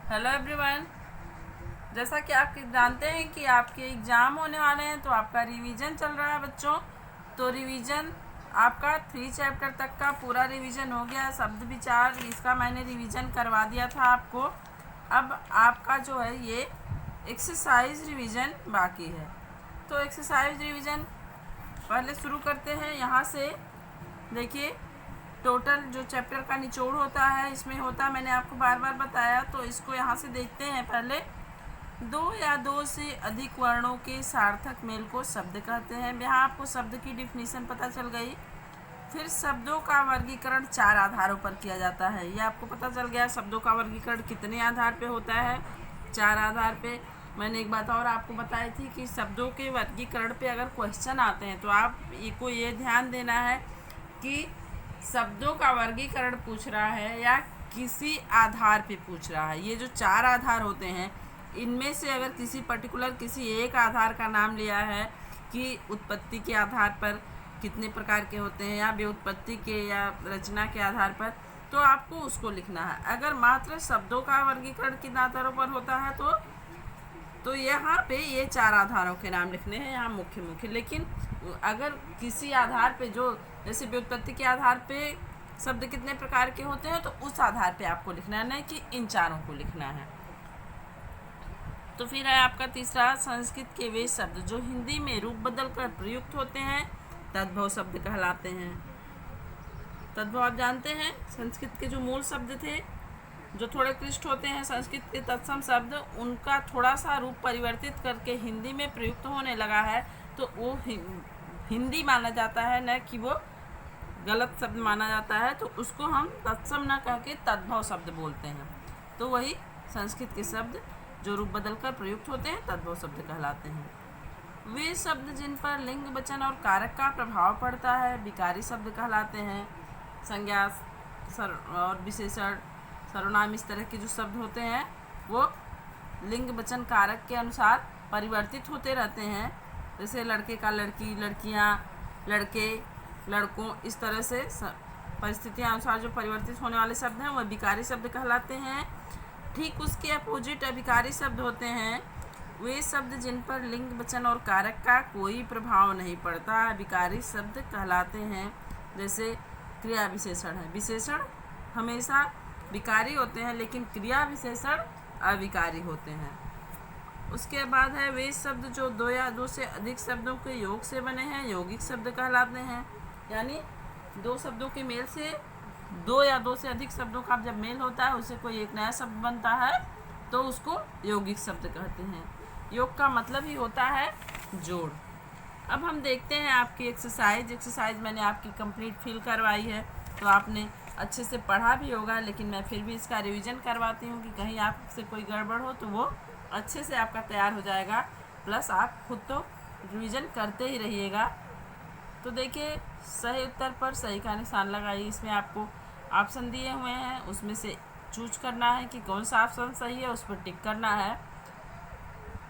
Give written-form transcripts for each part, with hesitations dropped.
Hello everyone. जैसा कि आप जानते हैं कि आपके एग्ज़ाम होने वाले हैं, तो आपका रिवीजन चल रहा है बच्चों। तो रिवीजन आपका 3 चैप्टर तक का पूरा रिवीजन हो गया। शब्द विचार इसका मैंने रिवीजन करवा दिया था आपको। अब आपका जो है ये एक्सरसाइज रिवीजन बाकी है। तो एक्सरसाइज रिवीजन पहले शुरू करते हैं। यहाँ से देखिए, टोटल जो चैप्टर का निचोड़ होता है इसमें होता, मैंने आपको बार बार बताया। तो इसको यहाँ से देखते हैं। पहले दो या दो से अधिक वर्णों के सार्थक मेल को शब्द कहते हैं। यहाँ आपको शब्द की डिफिनीशन पता चल गई। फिर शब्दों का वर्गीकरण 4 आधारों पर किया जाता है। ये आपको पता चल गया शब्दों का वर्गीकरण कितने आधार पे होता है, 4 आधार पे। मैंने एक बात और आपको बताई थी कि शब्दों के वर्गीकरण पे अगर क्वेश्चन आते हैं तो आप ये ध्यान देना है कि शब्दों का वर्गीकरण पूछ रहा है या किसी आधार पे पूछ रहा है। ये जो 4 आधार होते हैं, इनमें से अगर किसी एक आधार का नाम लिया है कि उत्पत्ति के आधार पर कितने प्रकार के होते हैं, या व्युत्पत्ति के या रचना के आधार पर, तो आपको उसको लिखना है। अगर मात्र शब्दों का वर्गीकरण किन आधारों पर होता है तो यहाँ पे ये 4 आधारों के नाम लिखने हैं, यहाँ मुख्य। लेकिन अगर किसी आधार पे, जो जैसे व्युत्पत्ति के आधार पे शब्द कितने प्रकार के होते हैं, तो उस आधार पे आपको लिखना है, नहीं कि इन चारों को लिखना है। तो फिर है आपका तीसरा, संस्कृत के वे शब्द जो हिंदी में रूप बदल कर प्रयुक्त होते हैं तद्भव शब्द कहलाते हैं। तद्भव आप जानते हैं, संस्कृत के जो मूल शब्द थे जो थोड़े क्लिष्ट होते हैं, संस्कृत के तत्सम शब्द, उनका थोड़ा सा रूप परिवर्तित करके हिंदी में प्रयुक्त होने लगा है, तो वो हिंदी माना जाता है, न कि वो गलत शब्द माना जाता है। तो उसको हम तत्सम न कह के तद्भव शब्द बोलते हैं। तो वही संस्कृत के शब्द जो रूप बदलकर प्रयुक्त होते हैं तद्भव शब्द कहलाते हैं। वे शब्द जिन पर लिंग, वचन और कारक का प्रभाव पड़ता है विकारी शब्द कहलाते हैं। संज्ञा और विशेषण, सर्वनाम, इस तरह के जो शब्द होते हैं वो लिंग, वचन, कारक के अनुसार परिवर्तित होते रहते हैं। जैसे लड़के का लड़की, लड़कियां, लड़के, लड़कों, इस तरह से परिस्थितियां अनुसार जो परिवर्तित होने वाले शब्द हैं वह विकारी शब्द कहलाते हैं। ठीक उसके अपोजिट अविकारी शब्द होते हैं वे शब्द जिन पर लिंग, वचन और कारक का कोई प्रभाव नहीं पड़ता, विकारी शब्द कहलाते हैं। जैसे क्रिया विशेषण है, विशेषण हमेशा विकारी होते हैं लेकिन क्रिया विशेषण अविकारी होते हैं। उसके बाद है वे शब्द जो 2 या 2 से अधिक शब्दों के योग से बने हैं यौगिक शब्द कहलाते हैं। यानी 2 शब्दों के मेल से, 2 या 2 से अधिक शब्दों का जब मेल होता है उससे कोई एक नया शब्द बनता है तो उसको यौगिक शब्द कहते हैं। योग का मतलब ही होता है जोड़। अब हम देखते हैं आपकी एक्सरसाइज मैंने आपकी कंप्लीट फिल करवाई है, तो आपने अच्छे से पढ़ा भी होगा, लेकिन मैं फिर भी इसका रिवीजन करवाती हूँ कि कहीं आपसे कोई गड़बड़ हो तो वो अच्छे से आपका तैयार हो जाएगा। प्लस आप खुद तो रिवीजन करते ही रहिएगा। तो देखिए, सही उत्तर पर सही का निशान लगाइए। इसमें आपको ऑप्शन दिए हुए हैं, उसमें से चूज करना है कि कौन सा ऑप्शन सही है, उस पर टिक करना है।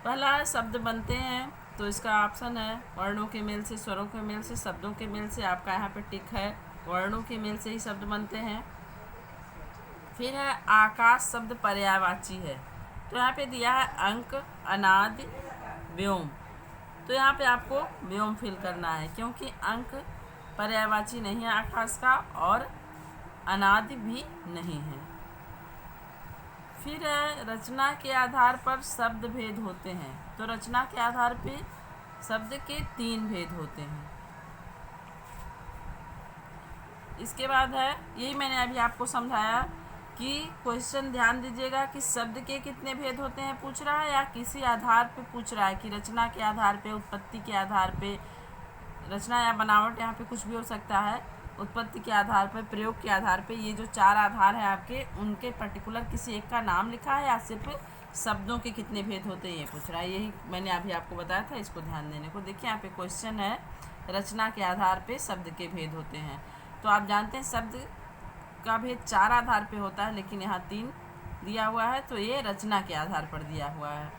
पहला है शब्द बनते हैं, तो इसका ऑप्शन है वर्णों के मेल से, स्वरों के मेल से, शब्दों के मेल से। आपका यहाँ पे टिक है, वर्णों के मेल से ही शब्द बनते हैं। फिर है आकाश शब्द पर्यायवाची है, तो यहाँ पे दिया है अंक, अनादि, व्योम। तो यहाँ पे आपको व्योम फिल करना है क्योंकि अंक पर्यायवाची नहीं है आकाश का, और अनादि भी नहीं है। फिर है रचना के आधार पर शब्द भेद होते हैं, तो रचना के आधार पे शब्द के 3 भेद होते हैं। इसके बाद है, यही मैंने अभी आपको समझाया कि क्वेश्चन ध्यान दीजिएगा कि शब्द के कितने भेद होते हैं पूछ रहा है, या किसी आधार पे पूछ रहा है कि रचना के आधार पे, उत्पत्ति के आधार पे, रचना या बनावट यहाँ पे कुछ भी हो सकता है, उत्पत्ति के आधार पर, प्रयोग के आधार पे। ये जो 4 आधार हैं आपके, उनके पर्टिकुलर किसी एक का नाम लिखा है, या सिर्फ शब्दों के कितने भेद होते हैं ये पूछ रहा है। यही मैंने अभी आपको बताया था, इसको ध्यान देने को। देखिए यहाँ पे क्वेश्चन है रचना के आधार पे शब्द के भेद होते हैं। तो आप जानते हैं शब्द का भेद 4 आधार पे होता है, लेकिन यहाँ 3 दिया हुआ है, तो ये रचना के आधार पर दिया हुआ है।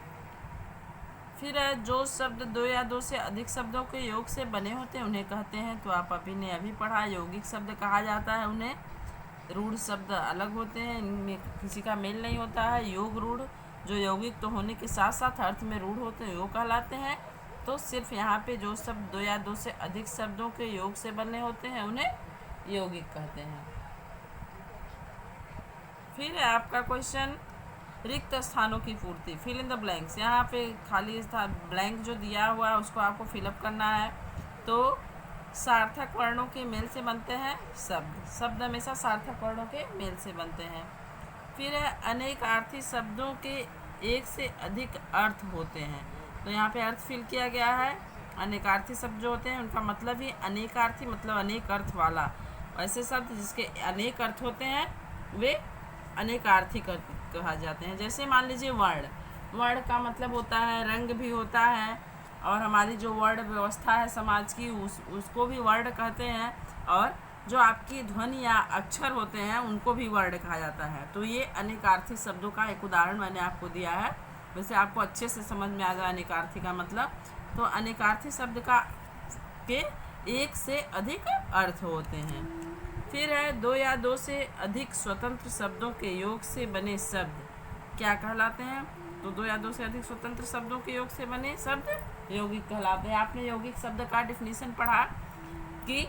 फिर है जो शब्द 2 या 2 से अधिक शब्दों के योग से बने होते हैं उन्हें कहते हैं, तो आप अभी पढ़ा, यौगिक शब्द कहा जाता है उन्हें। रूढ़ शब्द अलग होते हैं, इनमें किसी का मेल नहीं होता है। योग रूढ़ जो यौगिक तो होने के साथ साथ अर्थ में रूढ़ होते हैं, योग कहलाते हैं। तो सिर्फ यहाँ पे जो शब्द दो या दो से अधिक शब्दों के योग से बने होते हैं उन्हें यौगिक कहते हैं। फिर है आपका क्वेश्चन रिक्त स्थानों की पूर्ति, फिल इन द ब्लैंक्स। यहाँ पे खाली ब्लैंक जो दिया हुआ है उसको आपको फिलअप करना है। तो सार्थक वर्णों के मेल से बनते हैं शब्द, शब्द हमेशा सार्थक वर्णों के मेल से बनते हैं। फिर है अनेकार्थी शब्दों के एक से अधिक अर्थ होते हैं। तो यहाँ पे अर्थ फिल किया गया है। अनेकार्थी शब्द जो होते हैं उनका मतलब ही अनेकार्थी, मतलब अनेक अर्थ वाला। ऐसे शब्द जिसके अनेक अर्थ होते हैं वे अनेकार्थी कहा जाते हैं। जैसे मान लीजिए वर्ण, वर्ण का मतलब होता है रंग भी होता है, और हमारी जो वर्ण व्यवस्था है समाज की उसको भी वर्ण कहते हैं, और जो आपकी ध्वनि या अक्षर होते हैं उनको भी वर्ण कहा जाता है। तो ये अनेकार्थी शब्दों का एक उदाहरण मैंने आपको दिया है, वैसे आपको अच्छे से समझ में आ जाए अनेकार्थी का मतलब। तो अनेकार्थी शब्द का के एक से अधिक अर्थ होते हैं। फिर है दो या दो से अधिक स्वतंत्र शब्दों के योग से बने शब्द क्या कहलाते हैं? तो दो या दो से अधिक स्वतंत्र शब्दों के योग से बने शब्द यौगिक कहलाते हैं। आपने यौगिक शब्द का डिफिनीशन पढ़ा कि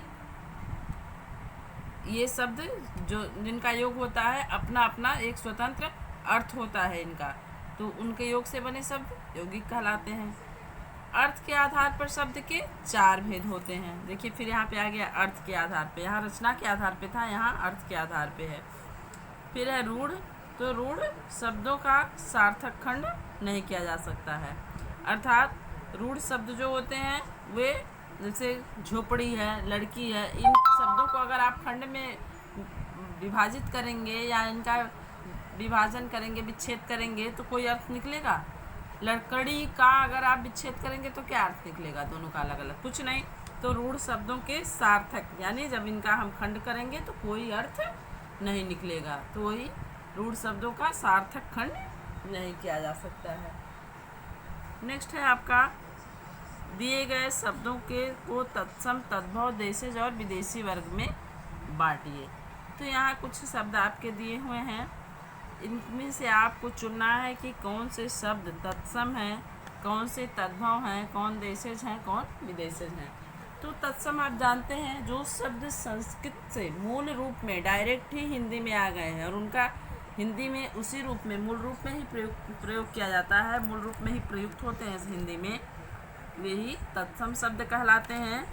ये शब्द जो जिनका योग होता है अपना अपना एक स्वतंत्र अर्थ होता है इनका, तो उनके योग से बने शब्द यौगिक कहलाते हैं। अर्थ के आधार पर शब्द के चार भेद होते हैं। देखिए फिर यहाँ पे आ गया अर्थ के आधार पे, यहाँ रचना के आधार पे था, यहाँ अर्थ के आधार पे है। फिर है रूढ़, तो रूढ़ शब्दों का सार्थक खंड नहीं किया जा सकता है, अर्थात रूढ़ शब्द जो होते हैं वे जैसे झोपड़ी है, लड़की है, इन शब्दों को अगर आप खंड में विभाजित करेंगे या इनका विभाजन करेंगे, विच्छेद करेंगे तो कोई अर्थ निकलेगा? लकड़ी का अगर आप विच्छेद करेंगे तो क्या अर्थ निकलेगा? दोनों का अलग अलग, कुछ नहीं। तो रूढ़ शब्दों के सार्थक यानी जब इनका हम खंड करेंगे तो कोई अर्थ नहीं निकलेगा, तो वही रूढ़ शब्दों का सार्थक खंड नहीं किया जा सकता है। नेक्स्ट है आपका दिए गए शब्दों के को तत्सम, तद्भव, देशज और विदेशी वर्ग में बांटिए। तो यहाँ कुछ शब्द आपके दिए हुए हैं, इनमें से आपको चुनना है कि कौन से शब्द तत्सम हैं, कौन से तद्भव हैं, कौन देशज हैं, कौन विदेशज हैं। तो तत्सम आप जानते हैं जो शब्द संस्कृत से मूल रूप में डायरेक्ट ही हिंदी में आ गए हैं और उनका हिंदी में उसी रूप में मूल रूप में ही प्रयोग किया जाता है, मूल रूप में ही प्रयुक्त होते हैं हिंदी में, वे ही तत्सम शब्द कहलाते हैं।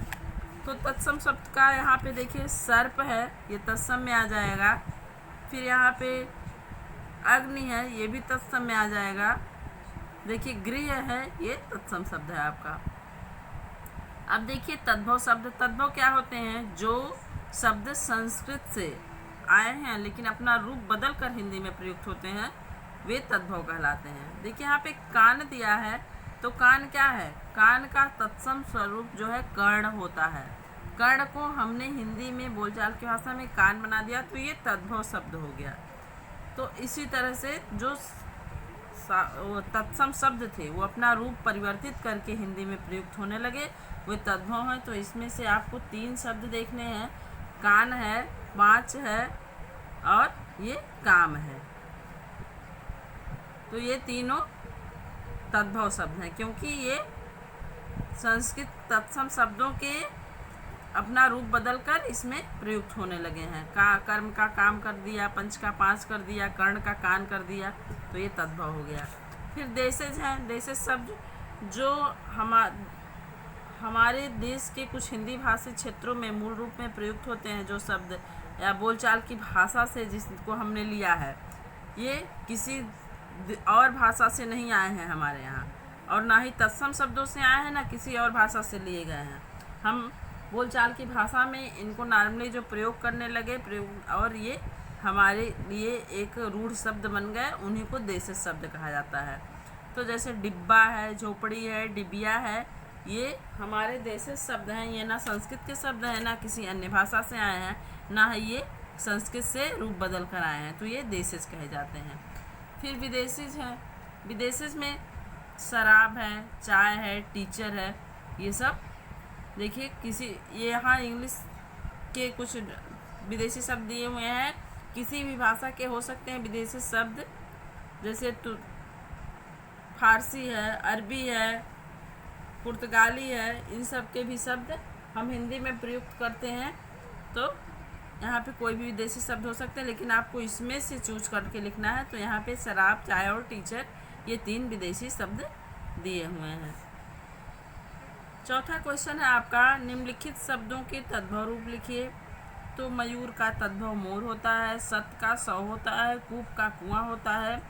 तो तत्सम शब्द का यहाँ पे देखिए सर्प है, ये तत्सम में आ जाएगा। फिर यहाँ पे अग्नि है, ये भी तत्सम में आ जाएगा। देखिए गृह है, ये तत्सम शब्द है आपका। अब देखिए तद्भव शब्द, तद्भव क्या होते हैं? जो शब्द संस्कृत से आए हैं लेकिन अपना रूप बदल कर हिंदी में प्रयुक्त होते हैं वे तद्भव कहलाते हैं। देखिए यहाँ पे कान दिया है, तो कान क्या है? कान का तत्सम स्वरूप जो है कर्ण होता है। कर्ण को हमने हिंदी में बोलचाल की भाषा में कान बना दिया, तो ये तद्भव शब्द हो गया। तो इसी तरह से जो तत्सम शब्द थे वो अपना रूप परिवर्तित करके हिंदी में प्रयुक्त होने लगे, वे तद्भव हैं। तो इसमें से आपको 3 शब्द देखने हैं, कान है, पाँच है और ये काम है। तो ये तीनों तद्भव शब्द हैं क्योंकि ये संस्कृत तत्सम शब्दों के अपना रूप बदलकर इसमें प्रयुक्त होने लगे हैं। कर्म का काम कर दिया, पंच का पाँच कर दिया, कर्ण का कान कर दिया, तो ये तद्भव हो गया। फिर देशज हैं, देशज शब्द जो हमारे देश के कुछ हिंदी भाषी क्षेत्रों में मूल रूप में प्रयुक्त होते हैं, जो शब्द या बोलचाल की भाषा से जिसको हमने लिया है, ये किसी और भाषा से नहीं आए हैं हमारे यहाँ, और ना ही तत्सम शब्दों से आए हैं, ना किसी और भाषा से लिए गए हैं। हम बोलचाल की भाषा में इनको नॉर्मली जो प्रयोग करने लगे और ये हमारे लिए एक रूढ़ शब्द बन गए, उन्हीं को देशज शब्द कहा जाता है। तो जैसे डिब्बा है, झोपड़ी है, डिबिया है, ये हमारे देशज शब्द हैं। ये ना संस्कृत के शब्द हैं, ना किसी अन्य भाषा से आए हैं, ना ही ये संस्कृत से रूप बदल कर आए हैं, तो ये देशज कहे जाते हैं। फिर विदेशीज हैं, विदेशीज में शराब है, चाय है, टीचर है, ये सब देखिए किसी ये यहाँ इंग्लिश के कुछ विदेशी शब्द दिए हुए हैं, किसी भी भाषा के हो सकते हैं विदेशी शब्द, जैसे फारसी है, अरबी है, पुर्तगाली है, इन सब के भी शब्द हम हिंदी में प्रयुक्त करते हैं। तो यहाँ पे कोई भी विदेशी शब्द हो सकते हैं, लेकिन आपको इसमें से चूज करके लिखना है। तो यहाँ पे शराब, चाय और टीचर, ये 3 विदेशी शब्द दिए हुए हैं। चौथा क्वेश्चन है आपका, निम्नलिखित शब्दों के तद्भव रूप लिखिए। तो मयूर का तद्भव मोर होता है, सत का सौ होता है, कूप का कुआं होता है,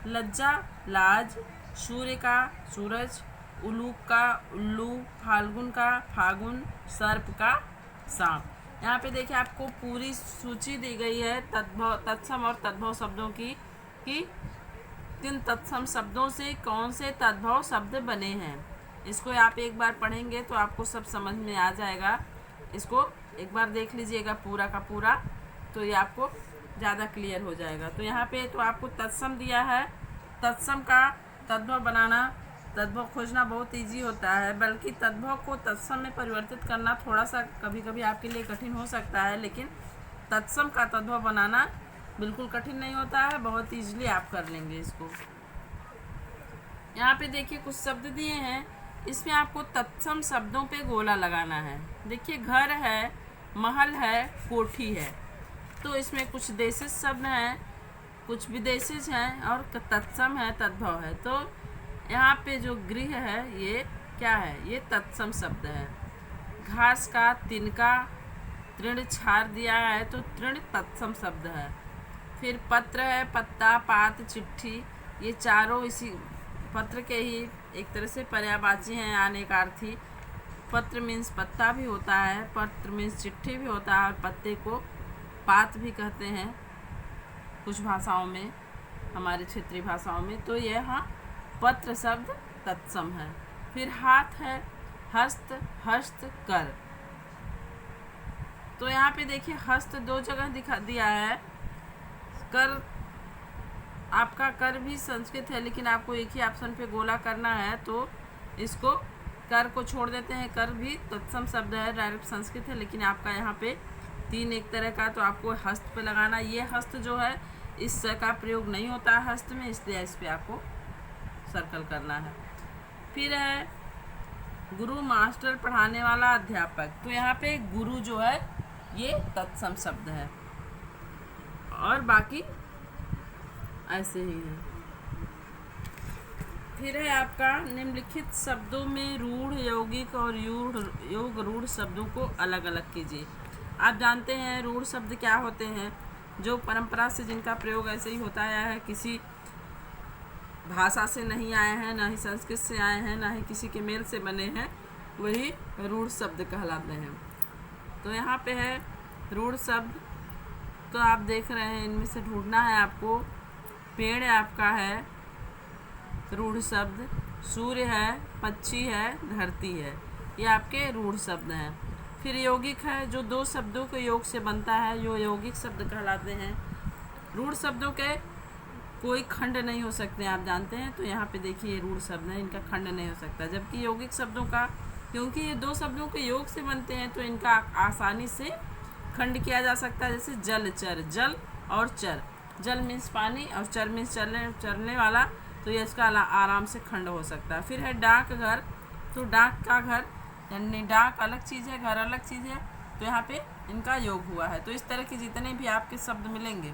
लज्जा लाज, सूर्य का सूरज, उलूक का उल्लू, फाल्गुन का फागुन, सर्प का सांप। यहाँ पे देखिए आपको पूरी सूची दी गई है तद्भव, तत्सम और तद्भव शब्दों की, कि किन तत्सम शब्दों से कौन से तद्भव शब्द बने हैं। इसको आप एक बार पढ़ेंगे तो आपको सब समझ में आ जाएगा। इसको एक बार देख लीजिएगा पूरा का पूरा, तो ये आपको ज़्यादा क्लियर हो जाएगा। तो यहाँ पे तो आपको तत्सम दिया है। तत्सम का तद्भव बनाना, तद्भव खोजना बहुत इजी होता है, बल्कि तद्भव को तत्सम में परिवर्तित करना थोड़ा सा कभी कभी आपके लिए कठिन हो सकता है, लेकिन तत्सम का तद्भव बनाना बिल्कुल कठिन नहीं होता है, बहुत ईजिली आप कर लेंगे इसको। यहाँ पे देखिए कुछ शब्द दिए हैं, इसमें आपको तत्सम शब्दों पे गोला लगाना है। देखिए घर है, महल है, कोठी है। तो इसमें कुछ देशी शब्द हैं, कुछ विदेशी हैं और तत्सम है, तद्भव है। तो यहाँ पे जो गृह है ये क्या है, ये तत्सम शब्द है। घास का, तिनका, तृण छार दिया है तो तृण तत्सम शब्द है। फिर पत्र है, पत्ता, पात, चिट्ठी, ये चारों इसी पत्र के ही एक तरह से पर्यायवाची हैं, अनेकार्थी। पत्र मीन्स पत्ता भी होता है, पत्र मीन्स चिट्ठी भी होता है, और पत्ते को पात भी कहते हैं कुछ भाषाओं में, हमारे क्षेत्रीय भाषाओं में। तो यह हाँ पत्र शब्द तत्सम है। फिर हाथ है, हस्त, हस्त, कर। तो यहाँ पे देखिए हस्त 2 जगह दिखा दिया है। कर, आपका कर भी संस्कृत है, लेकिन आपको एक ही ऑप्शन पे गोला करना है, तो इसको कर को छोड़ देते हैं। कर भी तत्सम शब्द है, डायरेक्ट संस्कृत है, लेकिन आपका यहाँ पे 3 एक तरह का, तो आपको हस्त पे लगाना। ये हस्त जो है इस का प्रयोग नहीं होता है हस्त में, इसलिए इस पे आपको सर्कल करना है। फिर है गुरु, मास्टर, पढ़ाने वाला, अध्यापक। तो यहाँ पे गुरु जो है ये तत्सम शब्द है, और बाकी ऐसे ही है। फिर है आपका निम्नलिखित शब्दों में रूढ़, यौगिक और योग रूढ़ शब्दों को अलग अलग कीजिए। आप जानते हैं रूढ़ शब्द क्या होते हैं, जो परंपरा से जिनका प्रयोग ऐसे ही होता आया है, किसी भाषा से नहीं आए हैं, ना ही संस्कृत से आए हैं, ना ही किसी के मेल से बने हैं, वही रूढ़ शब्द कहलाते हैं। तो यहाँ पे है रूढ़ शब्द, तो आप देख रहे हैं इनमें से ढूंढना है आपको। पेड़ आपका है रूढ़ शब्द, सूर्य है, पक्षी है, धरती है, ये आपके रूढ़ शब्द हैं। फिर यौगिक है, जो 2 शब्दों के योग से बनता है, जो यौगिक शब्द कहलाते हैं। रूढ़ शब्दों के कोई खंड नहीं हो सकते, आप जानते हैं। तो यहाँ पे देखिए ये रूढ़ शब्द है, इनका खंड नहीं हो सकता। जबकि यौगिक शब्दों का, क्योंकि ये 2 शब्दों के योग से बनते हैं, तो इनका आसानी से खंड किया जा सकता है। जैसे जल, चर, जल और चर, जल मीन्स पानी और चर मीन्स चलने वाला, तो ये इसका आराम से खंड हो सकता है। फिर है डाक घर, तो डाक का घर, यानी डाक अलग चीज़ है, घर अलग चीज़ है, तो यहाँ पे इनका योग हुआ है। तो इस तरह के जितने भी आपके शब्द मिलेंगे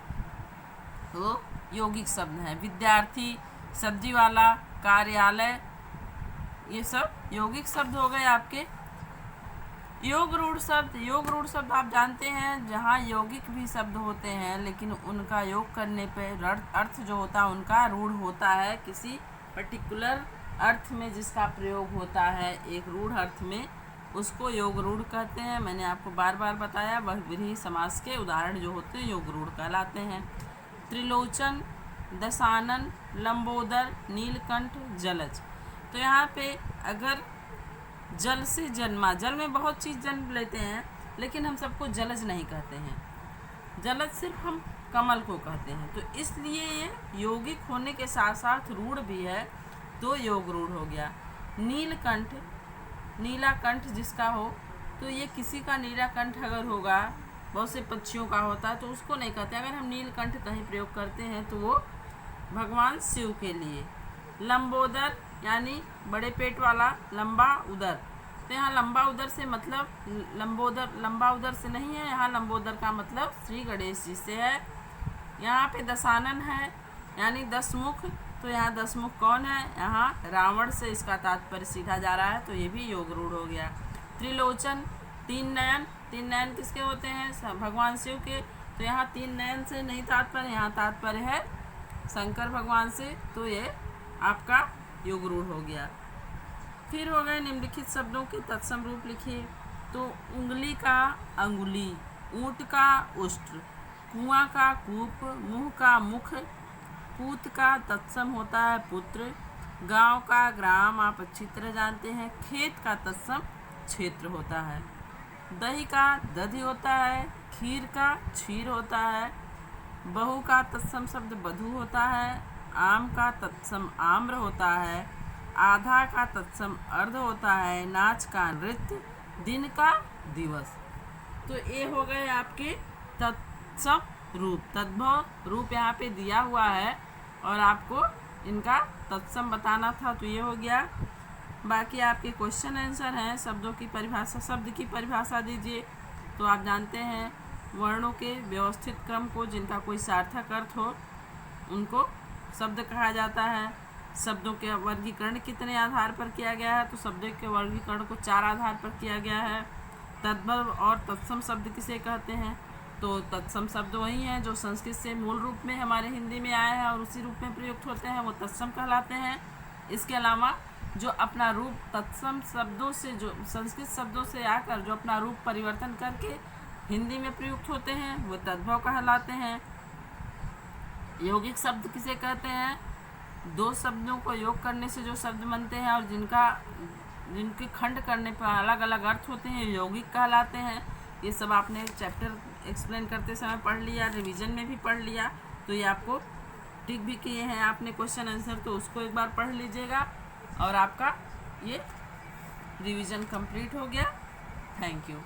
वो यौगिक शब्द हैं। विद्यार्थी, सब्जी वाला, कार्यालय, ये सब यौगिक शब्द हो गए आपके। योग रूढ़ शब्द आप जानते हैं, जहाँ यौगिक भी शब्द होते हैं, लेकिन उनका योग करने पर अर्थ जो होता है उनका रूढ़ होता है। किसी पर्टिकुलर अर्थ में जिसका प्रयोग होता है एक रूढ़ अर्थ में, उसको योग रूढ़ कहते हैं। मैंने आपको बार बार बताया, बहुव्रीहि समास के उदाहरण जो होते हैं योग रूढ़ कहलाते हैं। त्रिलोचन, दशानन, लंबोदर, नीलकंठ, जलज। तो यहाँ पे अगर जल से जन्मा, जल में बहुत चीज़ जन्म लेते हैं, लेकिन हम सबको जलज नहीं कहते हैं। जलज सिर्फ हम कमल को कहते हैं। तो इसलिए ये यौगिक होने के साथ साथ रूढ़ भी है, तो योग रूढ़ हो गया। नीलकंठ, नीला कंठ जिसका हो, तो ये किसी का नीला कंठ अगर होगा बहुत से पक्षियों का होता है, तो उसको नहीं कहते। अगर हम नीलकंठ कहीं प्रयोग करते हैं तो वो भगवान शिव के लिए। लंबोदर यानी बड़े पेट वाला, लंबा उदर। तो यहाँ लंबा उदर से मतलब लंबा उदर से नहीं है, यहाँ लंबोदर का मतलब श्री गणेश जी से है। यहाँ पे दशानन है यानी 10 मुख। तो यहाँ 10 मुख कौन है? यहाँ रावण से इसका तात्पर्य सीधा जा रहा है, तो ये भी योग रूढ़ हो गया। त्रिलोचन, 3 नयन। 3 नयन किसके होते हैं? भगवान शिव के। तो यहाँ 3 नयन से नहीं तात्पर्य, यहाँ तात्पर्य है शंकर भगवान से, तो ये आपका योग रूढ़ हो गया। फिर हो गए निम्नलिखित शब्दों के तत्सम रूप लिखिए। तो उंगली का अंगुली, ऊंट का उष्ट्र, कुआं का कूप, मुंह का मुख, पूत का तत्सम होता है पुत्र, गांव का ग्राम आप अच्छी तरह जानते हैं, खेत का तत्सम क्षेत्र होता है, दही का दधि होता है, खीर का क्षीर होता है, बहू का तत्सम शब्द बधू होता है, आम का तत्सम आम्र होता है, आधा का तत्सम अर्ध होता है, नाच का नृत्य, दिन का दिवस। तो ये हो गए आपके तत्सम रूप। तद्भव रूप यहाँ पे दिया हुआ है और आपको इनका तत्सम बताना था, तो ये हो गया। बाकी आपके क्वेश्चन आंसर हैं। शब्दों की परिभाषा, शब्द की परिभाषा दीजिए। तो आप जानते हैं वर्णों के व्यवस्थित क्रम को, जिनका कोई सार्थक अर्थ हो उनको शब्द कहा जाता है। शब्दों के वर्गीकरण कितने आधार पर किया गया है? तो शब्दों के वर्गीकरण को 4 आधार पर किया गया है। तद्भव और तत्सम शब्द किसे कहते हैं? तो तत्सम शब्द वही हैं जो संस्कृत से मूल रूप में हमारे हिंदी में आए हैं और उसी रूप में प्रयुक्त होते हैं, वो तत्सम कहलाते हैं। इसके अलावा जो अपना रूप तत्सम शब्दों से, जो संस्कृत शब्दों से आकर जो अपना रूप परिवर्तन करके हिंदी में प्रयुक्त होते हैं, वो तद्भव कहलाते हैं। यौगिक शब्द किसे कहते हैं? 2 शब्दों को योग करने से जो शब्द बनते हैं और जिनके खंड करने पर अलग अलग अर्थ होते हैं, यौगिक कहलाते हैं। ये सब आपने चैप्टर एक्सप्लेन करते समय पढ़ लिया, रिवीजन में भी पढ़ लिया, तो ये आपको टिक भी किए हैं आपने क्वेश्चन आंसर, तो उसको एक बार पढ़ लीजिएगा और आपका ये रिवीजन कंप्लीट हो गया। Thank you.